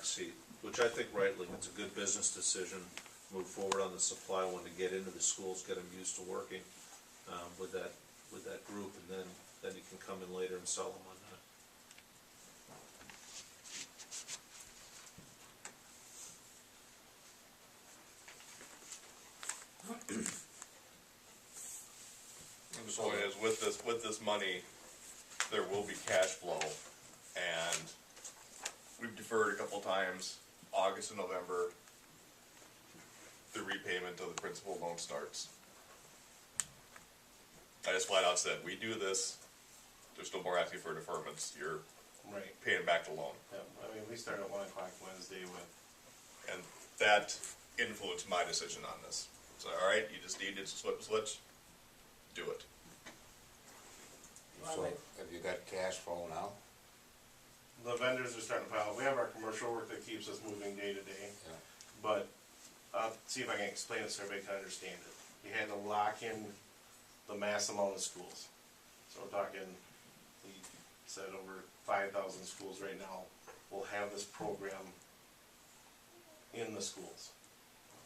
backseat, which I think rightly, it's a good business decision. Move forward on the supply one to get into the schools, get them used to working with that group, and then you can come in later and sell them on that. The point is, with this money, there will be cash flow, and we've deferred a couple times. August and November, the repayment of the principal loan starts. I just flat out said, we do this, there's no more asking for deferments, you're Right. paying back the loan. Yeah, I mean, we start at 1 o'clock Wednesday with, And that influenced my decision on this. So, alright, you just need to switch, do it. So, have you got cash flow now? the vendors are starting to pile up. We have our commercial work that keeps us moving day to day. Yeah. But I'll see if I can explain it so everybody can understand it. You had to lock in the mass amount of schools. So we're talking, we said over 5,000 schools right now will have this program in the schools.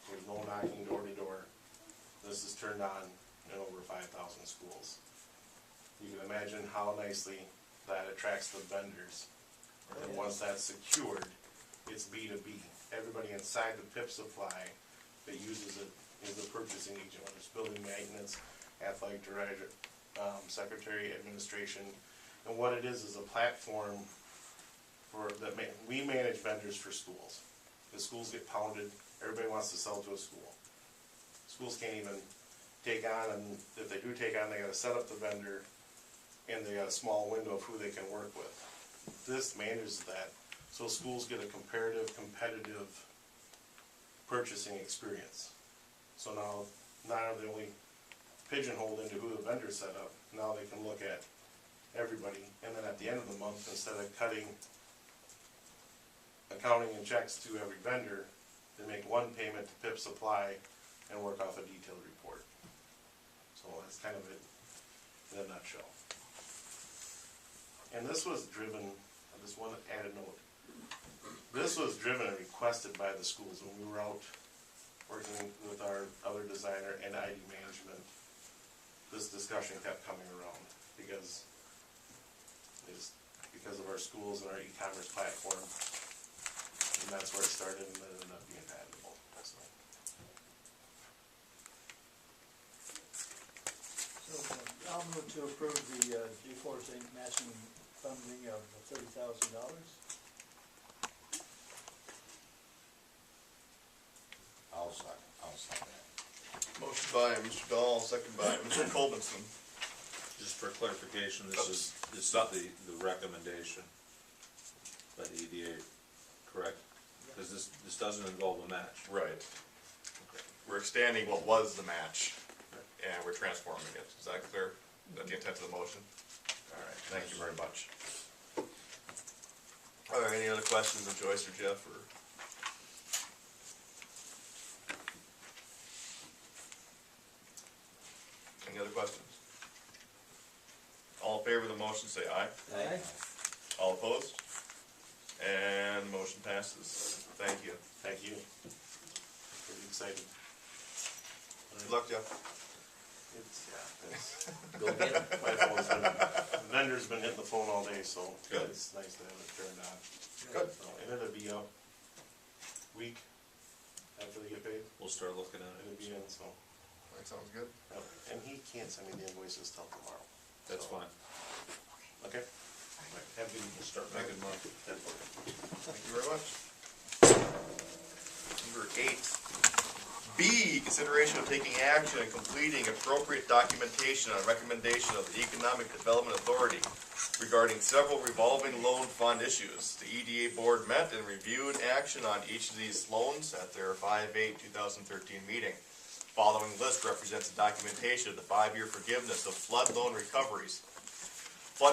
There's no knocking door to door. This is turned on in over 5,000 schools. You can imagine how nicely that attracts the vendors. And once that's secured, it's B2B. Everybody inside the PIP supply that uses it is a purchasing agent, whether it's building maintenance, athletic director, secretary, administration. And what it is a platform for that we manage vendors for schools. The schools get pounded, everybody wants to sell to a school. Schools can't even take on, and if they do take on, they gotta set up the vendor, and they got a small window of who they can work with. This manages that, so schools get a competitive purchasing experience. So now, not are they only pigeonholed into who the vendor set up, now they can look at everybody, and then at the end of the month, instead of cutting accounting and checks to every vendor, they make one payment to PIP Supply and work off a detailed report. So that's kind of it in a nutshell. And this was driven, I just want to add a note. This was driven and requested by the schools when we were out working with our other designer and ID management. This discussion kept coming around because of our schools and our e-commerce platform. And that's where it started, and then it ended up being patentable. So I'll move to approve the G-Force Inc. matching funding of $30,000. I'll second that. Motion by Mr. Dahl, second by Mr. Colvinson. Just for clarification, this is the recommendation by the EDA, correct? Because this doesn't involve a match. Right. Okay. We're extending what was the match, and we're transforming it. Is that clear? Is that the intent of the motion? All right, thank you very much. All right, any other questions of Joyce or Jeff, or? Any other questions? All in favor of the motion, say aye. Aye. All opposed? And motion passes. Thank you. thank you. Pretty excited. Good luck, Jeff. It's, it's, Go get it. my phone's been, the vendor's been hitting the phone all day, so Good. it's nice to have it turned on. Good. So, and it'll be up week after they get paid. We'll start looking at It'll be it. in, so. That sounds good. And he can't send me the invoices till tomorrow. That's So, fine. Okay. Have a good We'll start making money. Thank you very much. Number 8B, consideration of taking action and completing appropriate documentation on recommendation of the Economic Development Authority regarding several revolving loan fund issues. The EDA board met and reviewed action on each of these loans at their 5/8/2013 meeting. Following list represents the documentation of the 5-year forgiveness of flood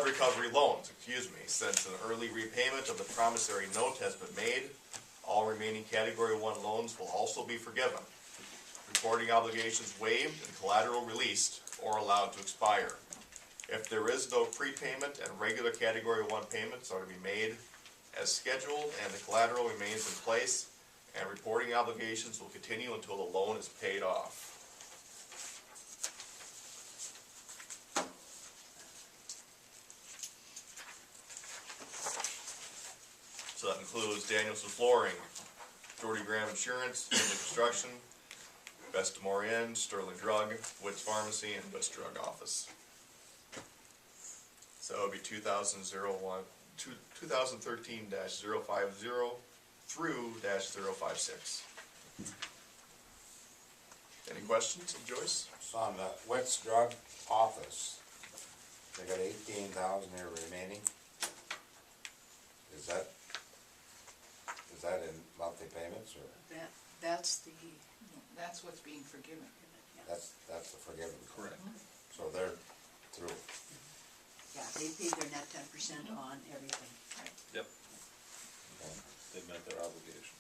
recovery loans, since an early repayment of the promissory note has been made. All remaining Category 1 loans will also be forgiven. Reporting obligations waived and collateral released or allowed to expire. If there is no prepayment and regular Category 1 payments are to be made, as scheduled and the collateral remains in place, and reporting obligations will continue until the loan is paid off. So that includes Danielson Flooring, Doherty Graham Insurance, Hinley Construction, Vestamore Inn, Sterling Drug, Woods Pharmacy, and West Drug Office. So it would be 2013-050 through -056. Any questions of Joyce? So on the West Drug Office, they got 18,000 there remaining. Is that in monthly payments, or That's what's being forgiven. that's the forgiven? Correct. So they're through. Yeah, they paid their net 10% on everything. Yep, Okay. they met their obligation.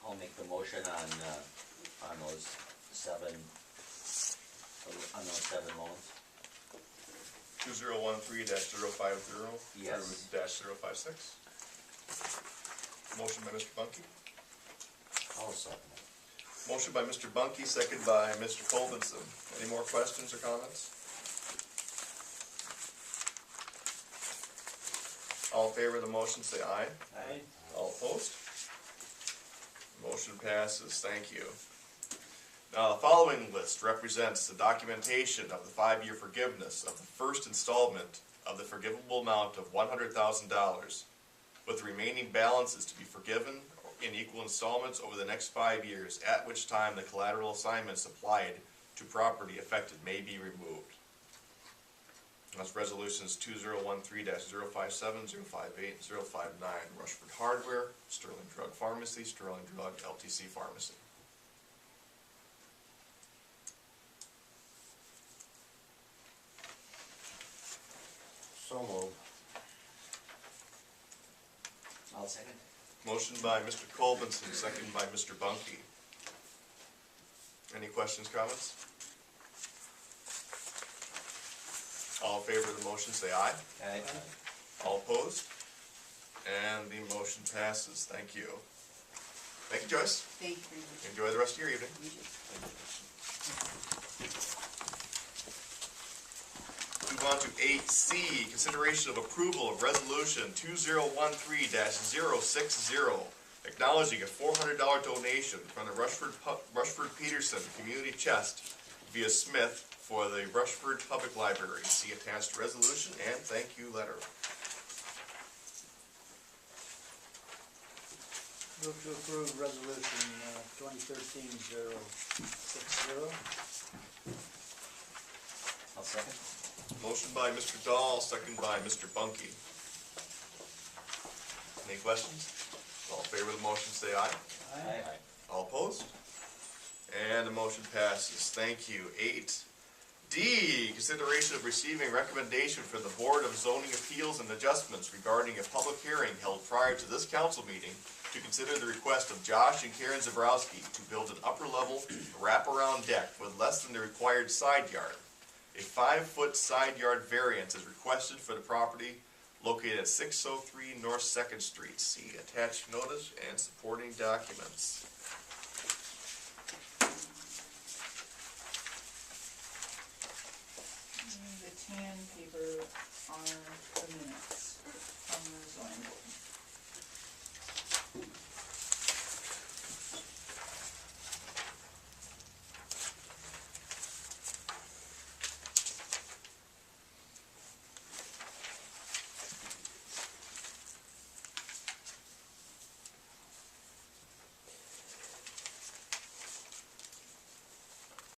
I'll make the motion on those seven loans. 2013-050 Yes. through -056. Motion by Mr. Bunky. I'll second it. Motion by Mr. Bunky, second by Mr. Colvinson. Any more questions or comments? All in favor of the motion, say aye. Aye. All opposed? Motion passes, thank you. Now, the following list represents the documentation of the 5-year forgiveness of the first installment of the forgivable amount of $100,000, with the remaining balances to be forgiven in equal installments over the next 5 years, at which time the collateral assignments applied to property affected may be removed. That's resolutions 2013-057, 058, and 059, Rushofrd Hardware, Sterling Drug Pharmacy, Sterling Drug LTC Pharmacy. So moved. I'll second. Motion by Mr. Colvinson, second by Mr. Bunky. Any questions, comments? All in favor of the motion, say aye. Aye. All opposed? And the motion passes. Thank you. Thank you, Joyce. Thank you very much. Enjoy the rest of your evening. We do. Move on to 8C, consideration of approval of resolution 2013-060, acknowledging a $400 donation from the Rushofrd Peterson Community Chest via Smith for the Rushofrd Public Library. See attached resolution and thank you letter. Move to approve resolution 2013-060. I'll second. Motion by Mr. Dahl, second by Mr. Bunky. Any questions? All in favor of the motion, say aye. Aye. All opposed? And the motion passes. Thank you. 8D, consideration of receiving recommendation from the Board of Zoning Appeals and Adjustments regarding a public hearing held prior to this council meeting to consider the request of Josh and Karen Zabrowski to build an upper-level wraparound deck with less than the required side yard. A 5-foot side yard variance is requested for the property located at 603 North 2nd Street. See attached notice and supporting documents.